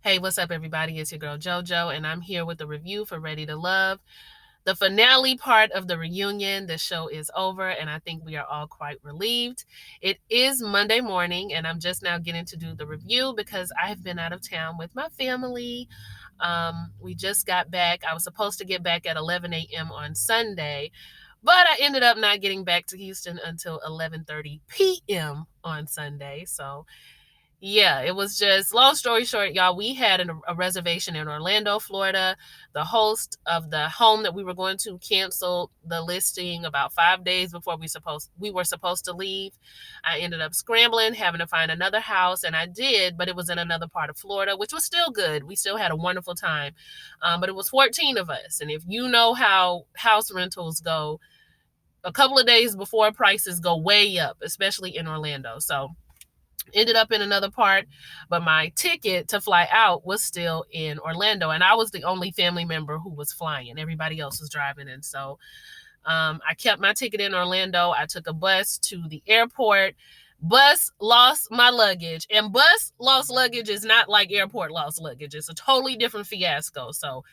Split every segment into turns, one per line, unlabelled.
Hey, what's up, everybody? It's your girl JoJo, and I'm here with a review for Ready to Love. The finale part of the reunion, the show is over, and I think we are all quite relieved. It is Monday morning, and I'm just now getting to do the review because I've been out of town with my family. We just got back. I was supposed to get back at 11 a.m. on Sunday, but I ended up not getting back to Houston until 11:30 p.m. on Sunday. So yeah, it was just long story short, y'all. We had a reservation in Orlando, Florida. The host of the home that we were going to canceled the listing about 5 days before we were supposed to leave. I ended up scrambling, having to find another house, and I did, but it was in another part of Florida, which was still good. We still had a wonderful time, but it was 14 of us, and if you know how house rentals go, a couple of days before prices go way up, especially in Orlando. So ended up in another part, but my ticket to fly out was still in Orlando, and I was the only family member who was flying. Everybody else was driving, and so I kept my ticket in Orlando. I took a bus to the airport. Bus lost my luggage, and bus lost luggage is not like airport lost luggage. It's a totally different fiasco. So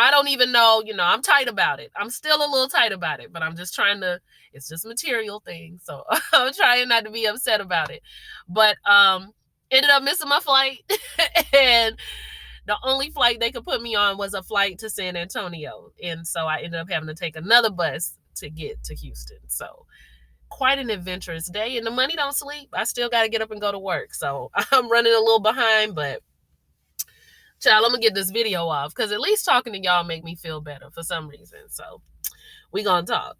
I don't even know, I'm tight about it. I'm still a little tight about it, but I'm just trying to, it's just a material thing. So I'm trying not to be upset about it. But ended up missing my flight. And the only flight they could put me on was a flight to San Antonio. And so I ended up having to take another bus to get to Houston. So quite an adventurous day. And the money don't sleep. I still got to get up and go to work. So I'm running a little behind, but child, I'm gonna get this video off because at least talking to y'all make me feel better for some reason. So we gonna talk.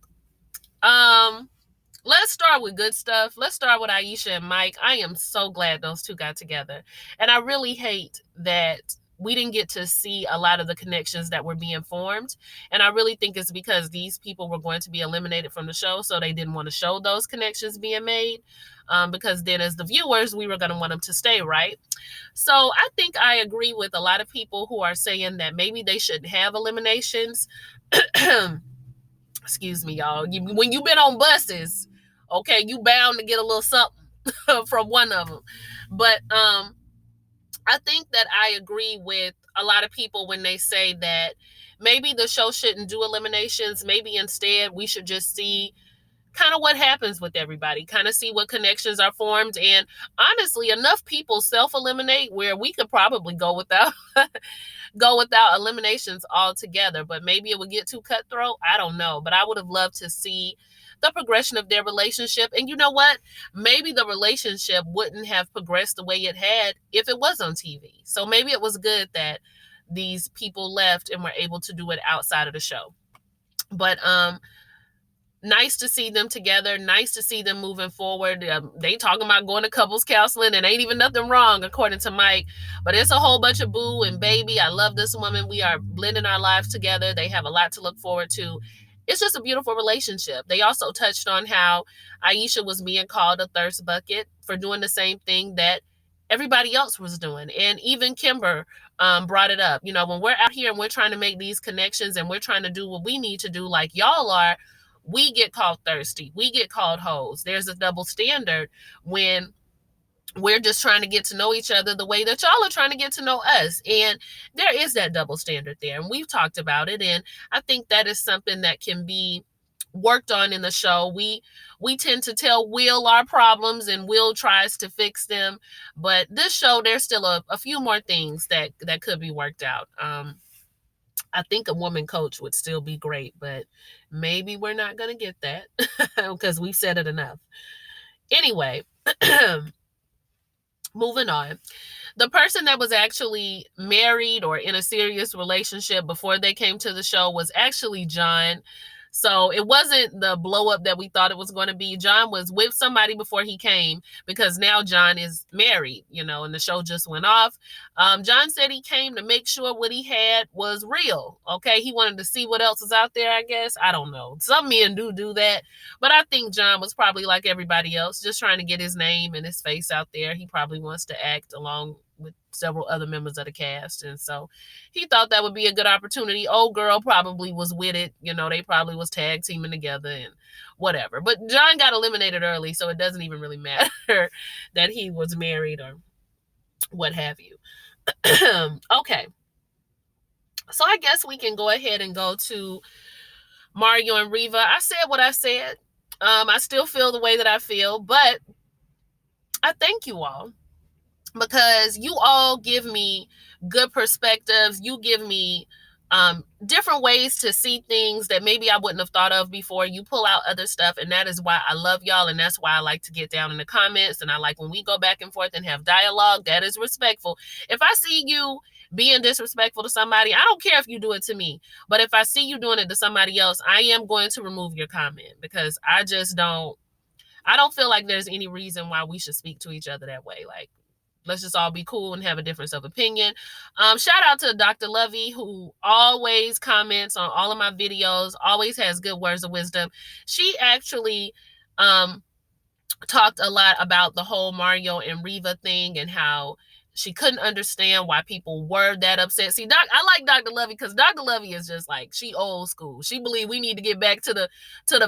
Let's start with good stuff. Let's start with Aisha and Mike. I am so glad those two got together. And I really hate that we didn't get to see a lot of the connections that were being formed. And I really think it's because these people were going to be eliminated from the show, so they didn't want to show those connections being made. Because then as the viewers, we were going to want them to stay, right? So I think I agree with a lot of people who are saying that maybe they should have eliminations. Excuse me, y'all. When you've been on buses, okay, you bound to get a little something from one of them. But I think that I agree with a lot of people when they say that maybe the show shouldn't do eliminations. Maybe instead we should just see kind of what happens with everybody, kind of see what connections are formed. And honestly, enough people self-eliminate where we could probably go without eliminations altogether. But maybe it would get too cutthroat. I don't know. But I would have loved to see the progression of their relationship. And you know what? Maybe the relationship wouldn't have progressed the way it had if it was on TV. So maybe it was good that these people left and were able to do it outside of the show. But nice to see them together. Nice to see them moving forward. They talking about going to couples counseling, and ain't even nothing wrong, according to Mike. But it's a whole bunch of boo and baby. I love this woman. We are blending our lives together. They have a lot to look forward to. It's just a beautiful relationship. They also touched on how Aisha was being called a thirst bucket for doing the same thing that everybody else was doing. And even Kimber brought it up. When we're out here and we're trying to make these connections and we're trying to do what we need to do like y'all are, we get called thirsty. We get called hoes. There's a double standard when we're just trying to get to know each other the way that y'all are trying to get to know us. And there is that double standard there. And we've talked about it. And I think that is something that can be worked on in the show. We tend to tell Will our problems and Will tries to fix them. But this show, there's still a few more things that could be worked out. I think a woman coach would still be great, but maybe we're not going to get that because we've said it enough. Anyway, moving on. The person that was actually married or in a serious relationship before they came to the show was actually John. So it wasn't the blow up that we thought it was going to be. John was with somebody before he came because now John is married, and the show just went off. John said he came to make sure what he had was real. Okay. He wanted to see what else was out there, I guess. I don't know. Some men do that. But I think John was probably like everybody else, just trying to get his name and his face out there. He probably wants to act along with several other members of the cast. And so he thought that would be a good opportunity. Old girl probably was with it. They probably was tag teaming together and whatever. But John got eliminated early, so it doesn't even really matter that he was married or what have you. Okay. So I guess we can go ahead and go to Mario and Reba. I said what I said. I still feel the way that I feel, but I thank you all because you all give me good perspectives. You give me different ways to see things that maybe I wouldn't have thought of before. You pull out other stuff, and that is why I love y'all, and that's why I like to get down in the comments, and I like when we go back and forth and have dialogue. That is respectful. If I see you being disrespectful to somebody, I don't care if you do it to me, but if I see you doing it to somebody else, I am going to remove your comment because I don't feel like there's any reason why we should speak to each other that way. Like, let's just all be cool and have a difference of opinion. Shout out to Dr. Lovey, who always comments on all of my videos, always has good words of wisdom. She actually talked a lot about the whole Mario and Reba thing and how she couldn't understand why people were that upset. See, I like Dr. Lovey because Dr. Lovey is just like, she old school. She believes we need to get back to the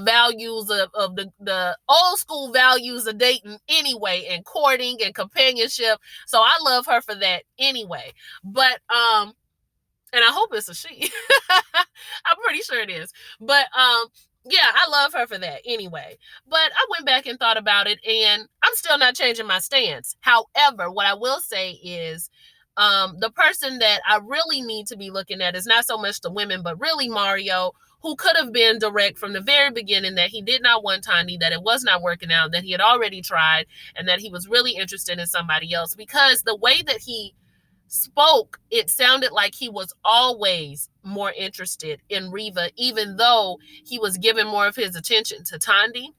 values of the old school values of dating anyway, and courting and companionship. So I love her for that anyway. But and I hope it's a she. I'm pretty sure it is. But yeah, I love her for that anyway. But I went back and thought about it, and I'm still not changing my stance. However, what I will say is the person that I really need to be looking at is not so much the women, but really Mario, who could have been direct from the very beginning that he did not want Tani, that it was not working out, that he had already tried, and that he was really interested in somebody else. Because the way that he spoke, it sounded like he was always more interested in Reba, even though he was giving more of his attention to Tandi.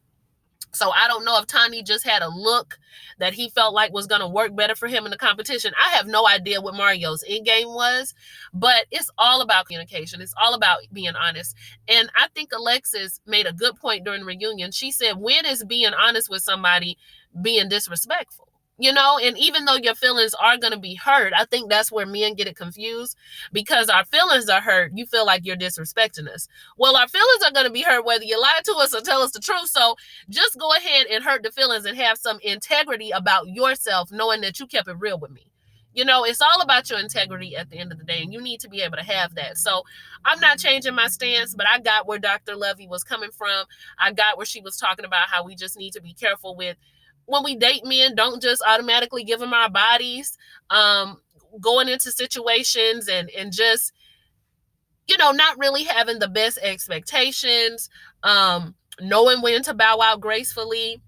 So I don't know if Tani just had a look that he felt like was going to work better for him in the competition. I have no idea what Mario's end game was, but it's all about communication. It's all about being honest. And I think Alexis made a good point during the reunion. She said, when is being honest with somebody being disrespectful? You know, and even though your feelings are going to be hurt, I think that's where men get it confused, because our feelings are hurt. You feel like you're disrespecting us. Well, our feelings are going to be hurt whether you lie to us or tell us the truth. So just go ahead and hurt the feelings and have some integrity about yourself, knowing that you kept it real with me. You know, it's all about your integrity at the end of the day, and you need to be able to have that. So I'm not changing my stance, but I got where Dr. Lovey was coming from. I got where she was talking about how we just need to be careful with when we date men. Don't just automatically give them our bodies, going into situations and just, you know, not really having the best expectations, knowing when to bow out gracefully,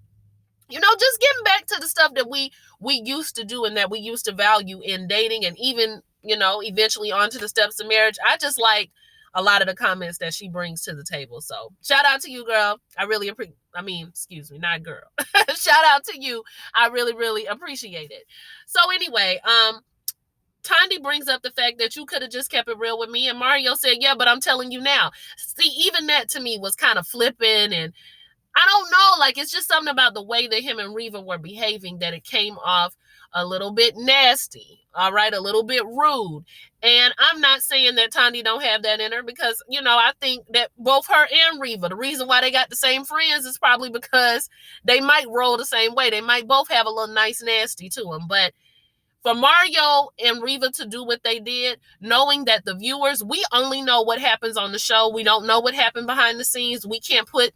you know, just getting back to the stuff that we used to do and that we used to value in dating, and even, you know, eventually onto the steps of marriage. I just like a lot of the comments that she brings to the table. So shout out to you, girl. I really appreciate, excuse me, not girl. Shout out to you. I really, really appreciate it. So anyway, Tandi brings up the fact that you could have just kept it real with me. And Mario said, yeah, but I'm telling you now. See, even that to me was kind of flippant, and I don't know, like, it's just something about the way that him and Reba were behaving that it came off a little bit nasty, all right, a little bit rude. And I'm not saying that Tandi don't have that in her, because, you know, I think that both her and Reba, the reason why they got the same friends is probably because they might roll the same way. They might both have a little nice nasty to them. But for Mario and Reba to do what they did, knowing that the viewers, we only know what happens on the show. We don't know what happened behind the scenes. We can't put,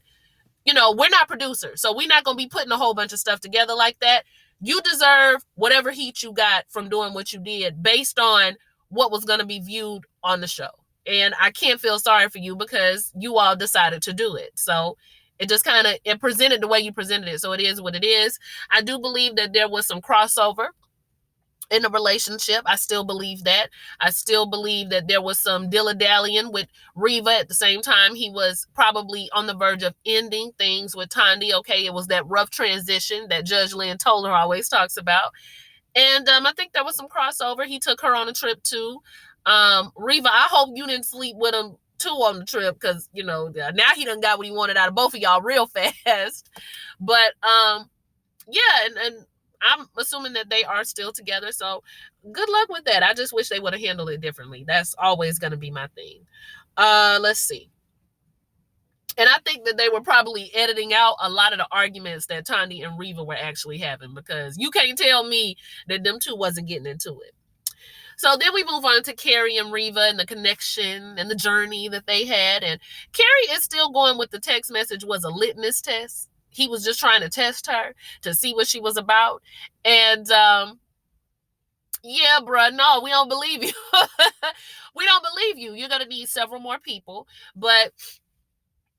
you know, we're not producers, so we're not going to be putting a whole bunch of stuff together like that. You deserve whatever heat you got from doing what you did based on what was going to be viewed on the show. And I can't feel sorry for you because you all decided to do it. So it just kind of, it presented the way you presented it. So it is what it is. I do believe that there was some crossover in a relationship. I still believe that. I still believe that there was some dilly-dallying with Reba. At the same time, he was probably on the verge of ending things with Tandi. Okay, it was that rough transition that Judge Lynn Toler always talks about. And I think there was some crossover. He took her on a trip too. Reba, I hope you didn't sleep with him too on the trip, because, you know, now he done got what he wanted out of both of y'all real fast. But yeah, and I'm assuming that they are still together. So good luck with that. I just wish they would have handled it differently. That's always going to be my thing. Let's see. And I think that they were probably editing out a lot of the arguments that Tandi and Reba were actually having, because you can't tell me that them two wasn't getting into it. So then we move on to Carrie and Reba and the connection and the journey that they had. And Carrie is still going with the text message was a litmus test. He was just trying to test her to see what she was about. And yeah, bruh, no, we don't believe you. We don't believe you. You're going to need several more people. But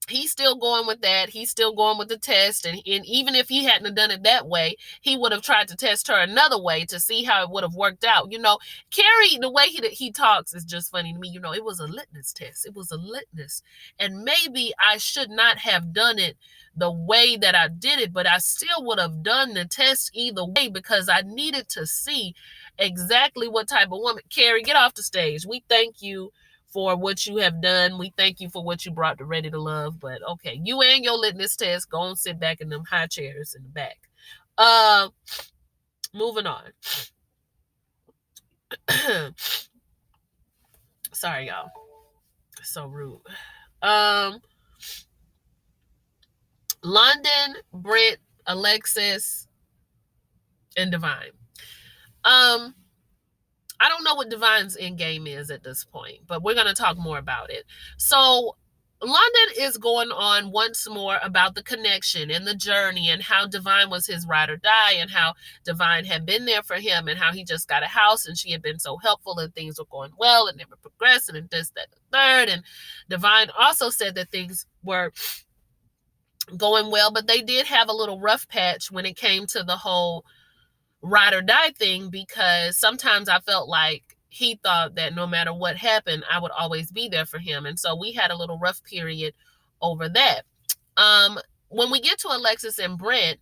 he's still going with that. He's still going with the test. And even if he hadn't done it that way, he would have tried to test her another way to see how it would have worked out. You know, Carrie, the way he talks is just funny to me. You know, it was a litmus test. It was a litmus. And maybe I should not have done it the way that I did it, but I still would have done the test either way because I needed to see exactly what type of woman. Carrie, get off the stage. We thank you for what you have done. We thank you for what you brought to Ready to Love. But okay, you and your litmus test, go and sit back in them high chairs in the back. Moving on. Sorry, y'all. So rude. London, Britt, Alexis, and Divine. I don't know what Divine's end game is at this point, but we're going to talk more about it. So London is going on once more about the connection and the journey and how Divine was his ride or die and how Divine had been there for him and how he just got a house and she had been so helpful and things were going well and they were progressing and this, that, the third. And Divine also said that things were going well, but they did have a little rough patch when it came to the whole ride or die thing, because sometimes I felt like he thought that no matter what happened, I would always be there for him. And so we had a little rough period over that. When we get to Alexis and Brent,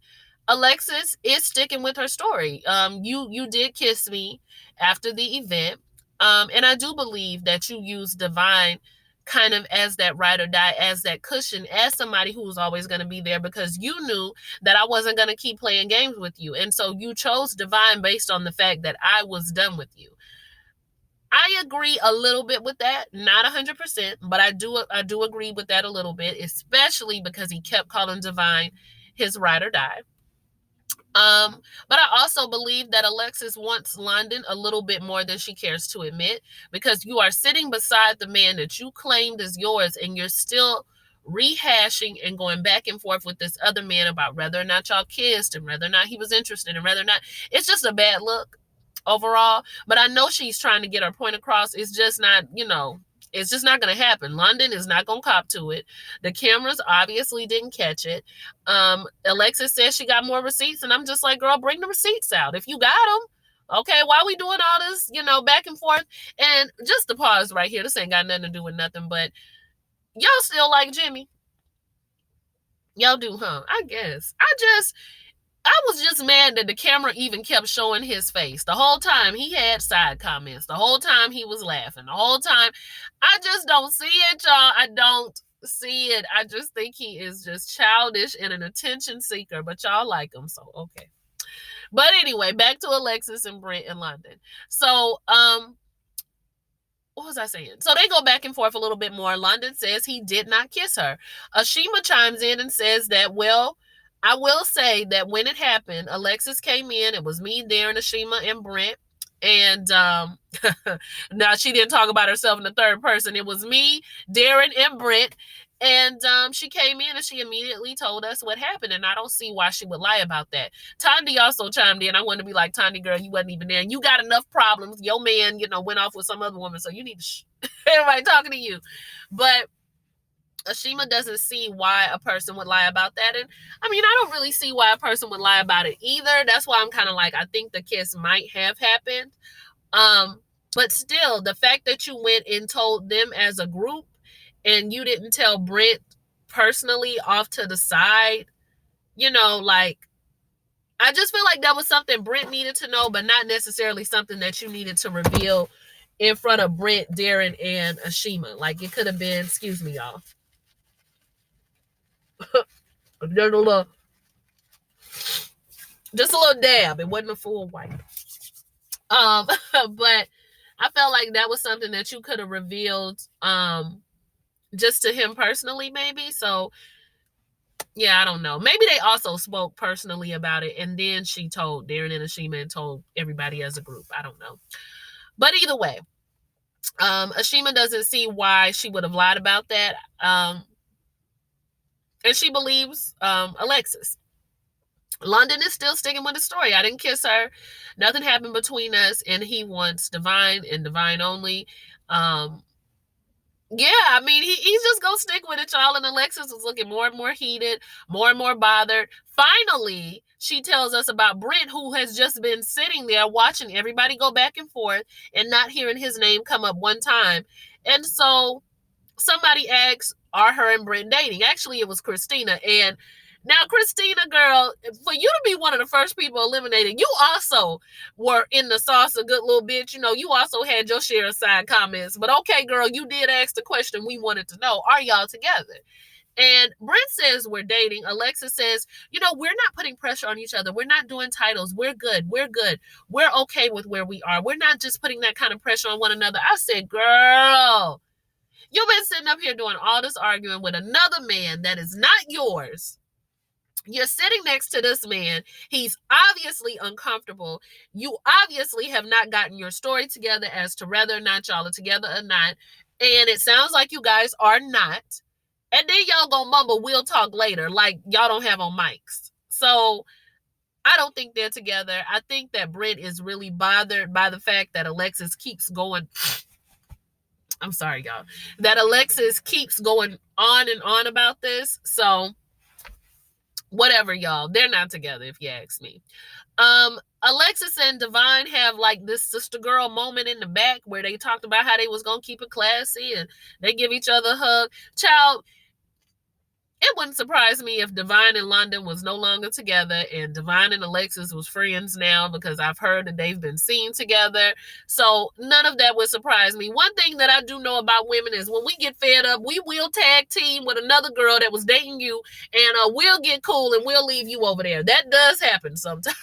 Alexis is sticking with her story. You did kiss me after the event. And I do believe that you used Divine kind of as that ride or die, as that cushion, as somebody who was always going to be there because you knew that I wasn't going to keep playing games with you. And so you chose Divine based on the fact that I was done with you. I agree a little bit with that, not 100%, but I do agree with that a little bit, especially because he kept calling Divine his ride or die. But I also believe that Alexis wants London a little bit more than she cares to admit, because you are sitting beside the man that you claimed as yours and you're still rehashing and going back and forth with this other man about whether or not y'all kissed and whether or not he was interested and whether or not. It's just a bad look overall. But I know she's trying to get her point across. It's just not, it's just not going to happen. London is not going to cop to it. The cameras obviously didn't catch it. Alexis says she got more receipts, and I'm just like, girl, bring the receipts out. If you got them, okay, why are we doing all this, back and forth? And just to pause right here, this ain't got nothing to do with nothing, but y'all still like Jimmy? Y'all do, huh? I guess. I was just mad that the camera even kept showing his face. The whole time he had side comments. The whole time he was laughing. The whole time. I just don't see it, y'all. I don't see it. I just think he is just childish and an attention seeker. But y'all like him, so okay. But anyway, back to Alexis and Brent in London. So, what was I saying? So they go back and forth a little bit more. London says he did not kiss her. Ashima chimes in and says that, well, I will say that when it happened, Alexis came in. It was me, Darren, Ashima, and Brent. And now she didn't talk about herself in the third person. It was me, Darren, and Brent. And she came in and she immediately told us what happened. And I don't see why she would lie about that. Tandy also chimed in. I wanted to be like, Tandy, girl, you wasn't even there. And you got enough problems. Your man, went off with some other woman. So you need to everybody talking to you. But Ashima doesn't see why a person would lie about that. And I mean, I don't really see why a person would lie about it either. That's why I'm kind of like, I think the kiss might have happened. But still, the fact that you went and told them as a group and you didn't tell Brent personally off to the side, I just feel like that was something Brent needed to know, but not necessarily something that you needed to reveal in front of Brent, Darren, and Ashima. Like, it could have been, excuse me, y'all. Just a little dab. It wasn't a full wipe. But I felt like that was something that you could have revealed just to him personally, maybe. So yeah, I don't know. Maybe they also spoke personally about it, and then she told Darren and Ashima and told everybody as a group. I don't know. But either way, Ashima doesn't see why she would have lied about that. And she believes Alexis. London is still sticking with the story. I didn't kiss her. Nothing happened between us, and he wants Divine and Divine only. Yeah, I mean, he's just gonna stick with it, y'all. And Alexis was looking more and more heated, more and more bothered. Finally, she tells us about Brent, who has just been sitting there watching everybody go back and forth and not hearing his name come up one time. And so somebody asks, are her and Brent dating? Actually, it was Christina. And now, Christina, girl, for you to be one of the first people eliminated, you also were in the sauce a good little bit. You know, you also had your share of side comments. But okay, girl, you did ask the question we wanted to know. Are y'all together? And Brent says we're dating. Alexis says, you know, we're not putting pressure on each other. We're not doing titles. We're good. We're good. We're okay with where we are. We're not just putting that kind of pressure on one another. I said, girl, you've been sitting up here doing all this arguing with another man that is not yours. You're sitting next to this man. He's obviously uncomfortable. You obviously have not gotten your story together as to whether or not y'all are together or not. And it sounds like you guys are not. And then y'all gonna mumble, we'll talk later, like y'all don't have on mics. So I don't think they're together. I think that Brent is really bothered by the fact that Alexis keeps going. I'm sorry, y'all. That Alexis keeps going on and on about this. So whatever, y'all. They're not together, if you ask me. Alexis and Divine have like this sister girl moment in the back where they talked about how they was gonna keep it classy and they give each other a hug. Child, it wouldn't surprise me if Divine and London was no longer together and Divine and Alexis was friends now, because I've heard that they've been seen together. So none of that would surprise me. One thing that I do know about women is when we get fed up, we will tag team with another girl that was dating you, and we'll get cool and we'll leave you over there. That does happen sometimes.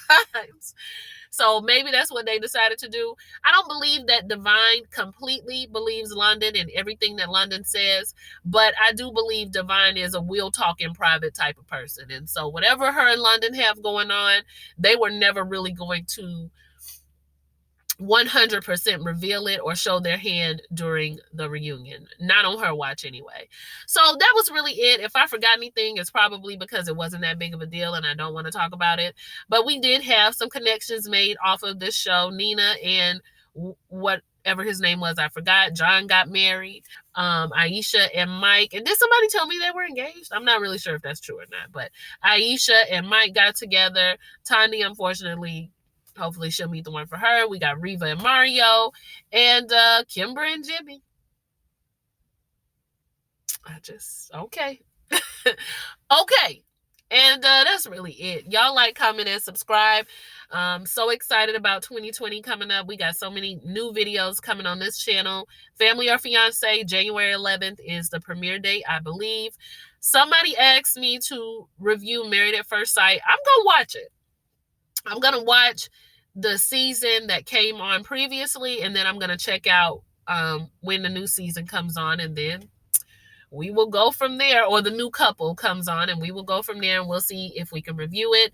So maybe that's what they decided to do. I don't believe that Divine completely believes London and everything that London says, but I do believe Divine is a we'll talk in private type of person. And so whatever her and London have going on, they were never really going to 100% reveal it or show their hand during the reunion. Not on her watch anyway. So that was really it. If I forgot anything, it's probably because it wasn't that big of a deal and I don't want to talk about it. But we did have some connections made off of this show. Nina and whatever his name was, I forgot. John got married. Aisha and Mike. And did somebody tell me they were engaged? I'm not really sure if that's true or not. But Aisha and Mike got together. Tanya, unfortunately, hopefully she'll meet the one for her. We got Reba and Mario and Kimber and Jimmy. Okay. Okay. And that's really it. Y'all like, comment, and subscribe. So excited about 2020 coming up. We got so many new videos coming on this channel. Family or Fiance, January 11th is the premiere date, I believe. Somebody asked me to review Married at First Sight. I'm going to watch it. I'm going to watch the season that came on previously, and then I'm going to check out when the new season comes on, and then we will go from there, or the new couple comes on, and we will go from there, and we'll see if we can review it.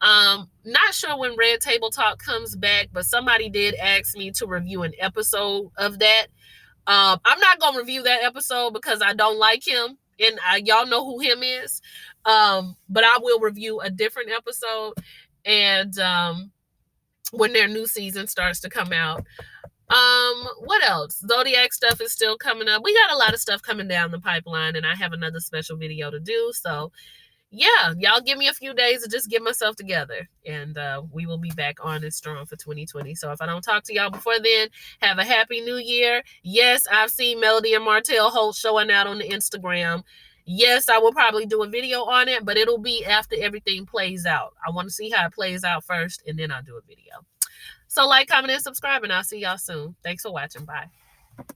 Not sure when Red Table Talk comes back, but somebody did ask me to review an episode of that. I'm not going to review that episode because I don't like him, and y'all know who him is. But I will review a different episode, and when their new season starts to come out. What else? Zodiac stuff is still coming up. We got a lot of stuff coming down the pipeline, and I have another special video to do. So yeah, y'all give me a few days to just get myself together, and we will be back on and strong for 2020. So if I don't talk to y'all before then, have a happy new year. Yes, I've seen Melody and Martell Holt showing out on the Instagram. Yes, I will probably do a video on it, but it'll be after everything plays out. I want to see how it plays out first, and then I'll do a video. So like, comment, and subscribe, and I'll see y'all soon. Thanks for watching. Bye.